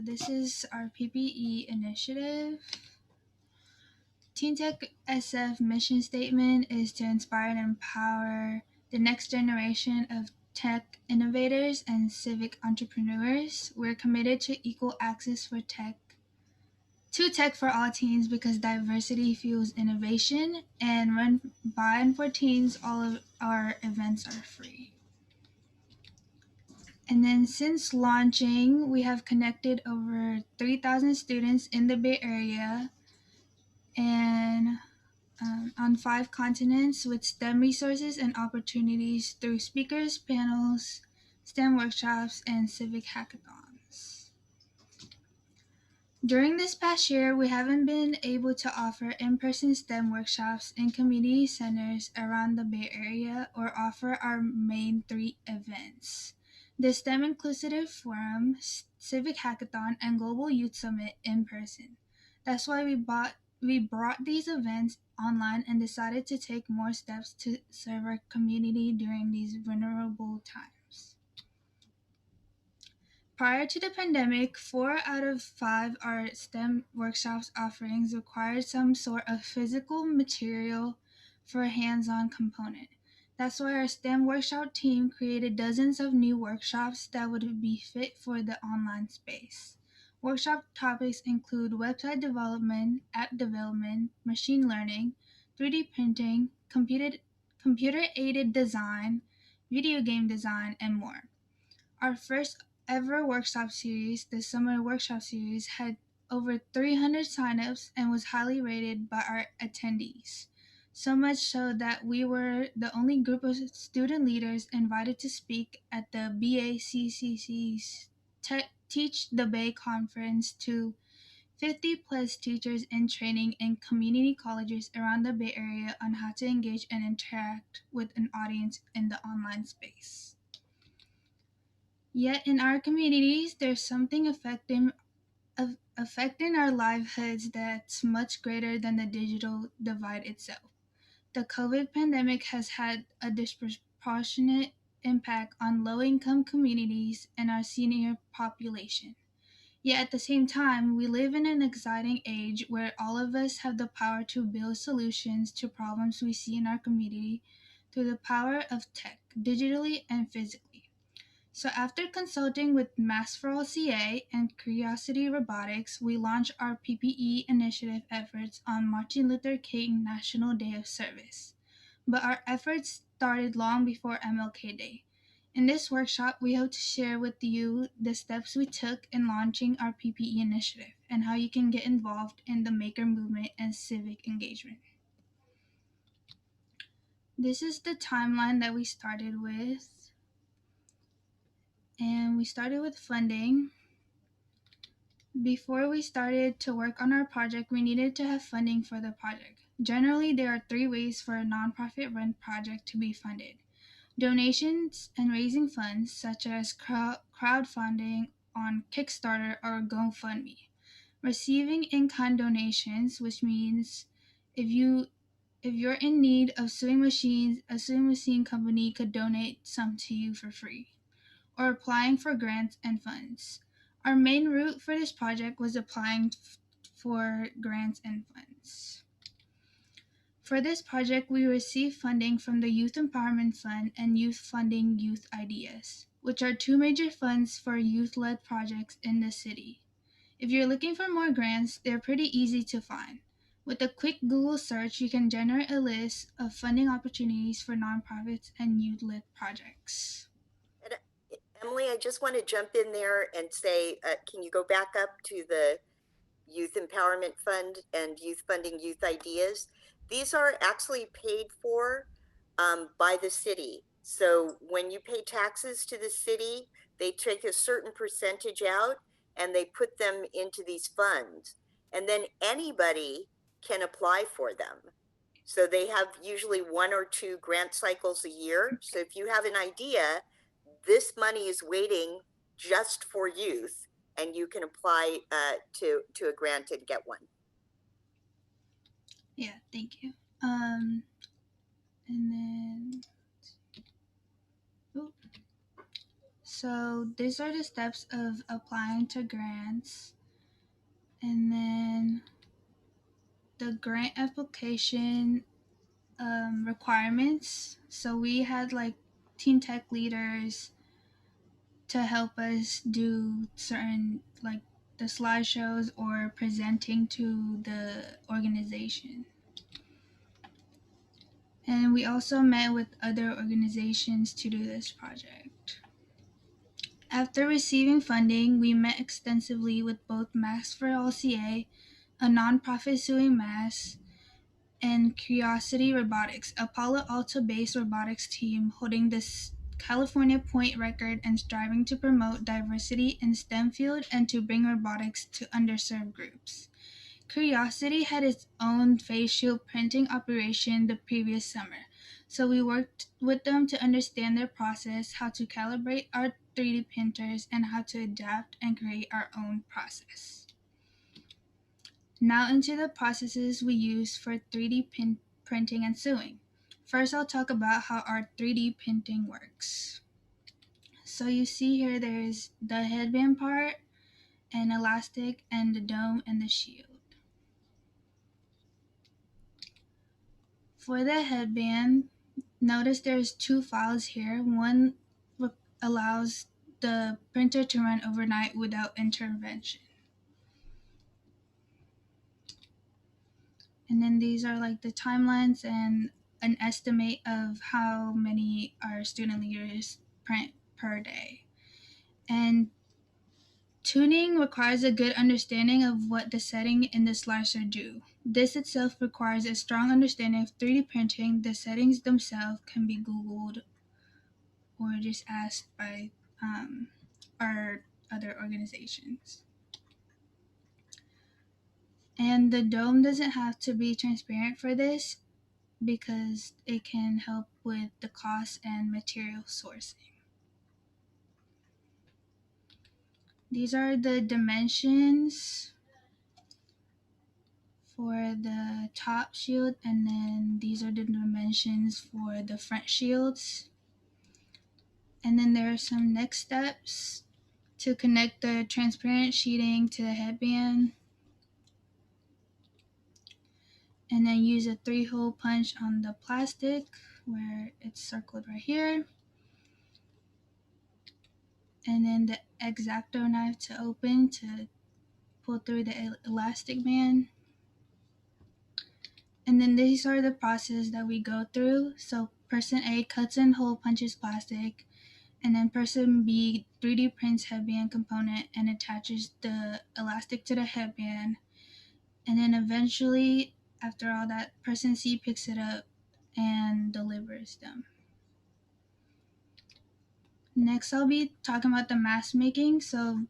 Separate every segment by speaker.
Speaker 1: So this is our PPE Initiative. TeenTechSF mission statement is to inspire and empower the next generation of tech innovators and civic entrepreneurs. We're committed to equal access to tech for all teens because diversity fuels innovation, and run by and for teens. All of our events are free. And then since launching, we have connected over 3,000 students in the Bay Area and on 5 continents with STEM resources and opportunities through speakers, panels, STEM workshops, and civic hackathons. During this past year, we haven't been able to offer in-person STEM workshops in community centers around the Bay Area or offer our main 3 events: the STEM Inclusive Forum, Civic Hackathon, and Global Youth Summit in person. That's why we brought these events online and decided to take more steps to serve our community during these vulnerable times. Prior to the pandemic, 4 out of 5 our STEM workshops offerings required some sort of physical material for a hands-on component. That's why our STEM workshop team created dozens of new workshops that would be fit for the online space. Workshop topics include website development, app development, machine learning, 3D printing, computer-aided design, video game design, and more. Our first ever workshop series, the Summer Workshop Series, had over 300 signups and was highly rated by our attendees. So much so that we were the only group of student leaders invited to speak at the BACCC's Teach the Bay conference to 50 plus teachers in training in community colleges around the Bay Area on how to engage and interact with an audience in the online space. Yet in our communities, there's something affecting our livelihoods that's much greater than the digital divide itself. The COVID pandemic has had a disproportionate impact on low-income communities and our senior population. Yet at the same time, we live in an exciting age where all of us have the power to build solutions to problems we see in our community through the power of tech, digitally and physically. So after consulting with Mass for All CA and Curiosity Robotics, we launched our PPE Initiative efforts on Martin Luther King National Day of Service. But our efforts started long before MLK Day. In this workshop, we hope to share with you the steps we took in launching our PPE Initiative and how you can get involved in the maker movement and civic engagement. This is the timeline that we started with. And we started with funding. Before we started to work on our project, we needed to have funding for the project. Generally, there are 3 ways for a nonprofit-run project to be funded: donations and raising funds, such as crowdfunding on Kickstarter or GoFundMe; receiving in-kind donations, which means if you're in need of sewing machines, a sewing machine company could donate some to you for free; or applying for grants and funds. Our main route for this project was applying for grants and funds. For this project, we received funding from the Youth Empowerment Fund and Youth Funding Youth Ideas, which are 2 major funds for youth-led projects in the city. If you're looking for more grants, they're pretty easy to find. With a quick Google search, you can generate a list of funding opportunities for nonprofits and youth-led projects.
Speaker 2: Emily, I just want to jump in there and say, can you go back up to the Youth Empowerment Fund and Youth Funding Youth Ideas? These are actually paid for by the city. So when you pay taxes to the city, they take a certain percentage out and they put them into these funds. And then anybody can apply for them. So they have usually 1 or 2 grant cycles a year. So if you have an idea, this money is waiting just for youth, and you can apply to a grant and get one.
Speaker 1: Yeah, thank you. And then, So these are the steps of applying to grants. And then the grant application requirements. So we had like teen tech leaders to help us do certain like the slideshows or presenting to the organization. And we also met with other organizations to do this project. After receiving funding, we met extensively with both Masks for All CA, a nonprofit suing masks, and Curiosity Robotics, a Palo Alto-based robotics team holding this California point record and striving to promote diversity in STEM field and to bring robotics to underserved groups. Curiosity had its own face shield printing operation the previous summer, so we worked with them to understand their process, how to calibrate our 3D printers, and how to adapt and create our own process. Now into the processes we use for 3D printing and sewing. First, I'll talk about how our 3D printing works. So you see here there's the headband part, an elastic, and the dome and the shield. For the headband, notice there's two files here. One allows the printer to run overnight without intervention. And then these are like the timelines and an estimate of how many our student leaders print per day. And tuning requires a good understanding of what the setting in the slicer do. This itself requires a strong understanding of 3D printing. The settings themselves can be Googled or just asked by our other organizations. And the dome doesn't have to be transparent for this because it can help with the cost and material sourcing. These are the dimensions for the top shield, and then these are the dimensions for the front shields. And then there are some next steps to connect the transparent sheeting to the headband. And then use a 3-hole punch on the plastic where it's circled right here. And then the X-Acto knife to open to pull through the elastic band. And then these are the process that we go through. So person A cuts and hole punches plastic, and then person B 3D prints headband component and attaches the elastic to the headband. And then eventually, after all that, person C picks it up and delivers them. Next, I'll be talking about the mask making. So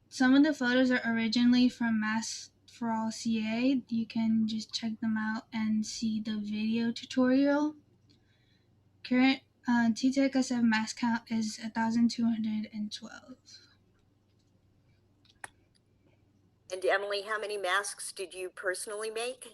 Speaker 1: some of the photos are originally from Masks for All CA. You can just check them out and see the video tutorial. Current TTSF mask count is 1,212.
Speaker 2: And Emily, how many masks did you personally make?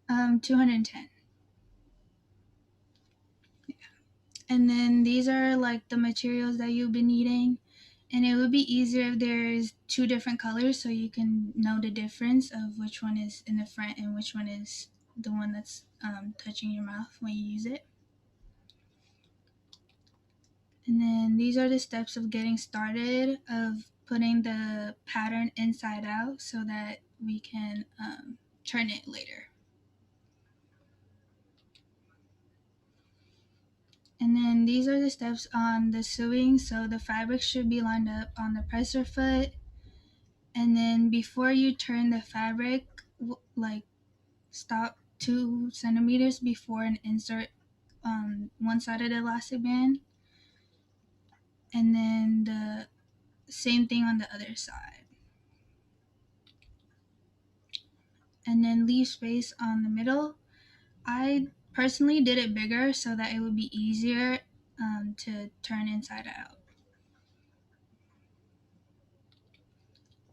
Speaker 1: 210. Yeah. And then these are like the materials that you'll be needing. And it would be easier if there's two different colors so you can know the difference of which one is in the front and which one is the one that's touching your mouth when you use it. And then these are the steps of getting started, of putting the pattern inside out so that we can turn it later. And then these are the steps on the sewing. So the fabric should be lined up on the presser foot. And then before you turn the fabric, like stop 2 centimeters before and insert one side of the elastic band. And then the same thing on the other side. And then leave space on the middle. I personally did it bigger so that it would be easier to turn inside out.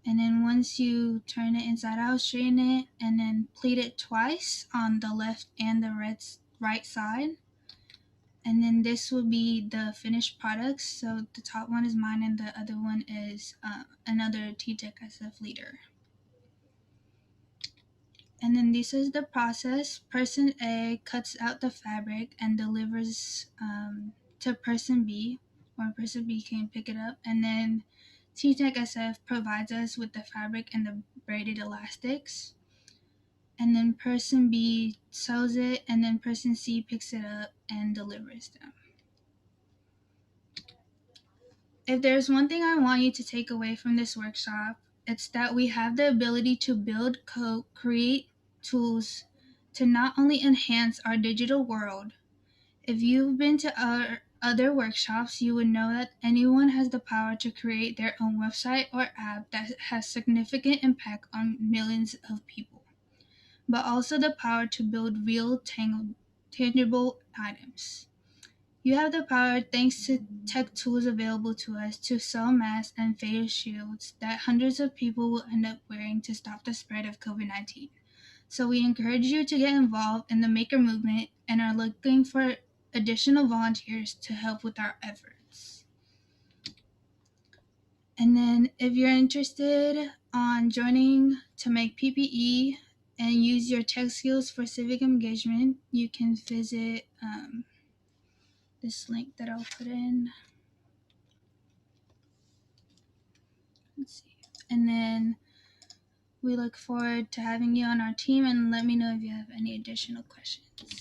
Speaker 1: And then once you turn it inside out, straighten it, and then pleat it twice on the left and the right side. And then this will be the finished products. So the top one is mine, and the other one is another TTechSF leader. And then this is the process. Person A cuts out the fabric and delivers to person B, or person B can pick it up. And then TTechSF provides us with the fabric and the braided elastics. And then person B sews it, and then person C picks it up and delivers them. If there's one thing I want you to take away from this workshop, it's that we have the ability to build, create tools to not only enhance our digital world. If you've been to our other workshops, you would know that anyone has the power to create their own website or app that has significant impact on millions of people, but also the power to build real, tangible items. You have the power, thanks to tech tools available to us, to sell masks and face shields that hundreds of people will end up wearing to stop the spread of COVID-19. So we encourage you to get involved in the maker movement and are looking for additional volunteers to help with our efforts. And then if you're interested on joining to make PPE and use your tech skills for civic engagement, you can visit this link that I'll put in. Let's see. And then we look forward to having you on our team, and let me know if you have any additional questions.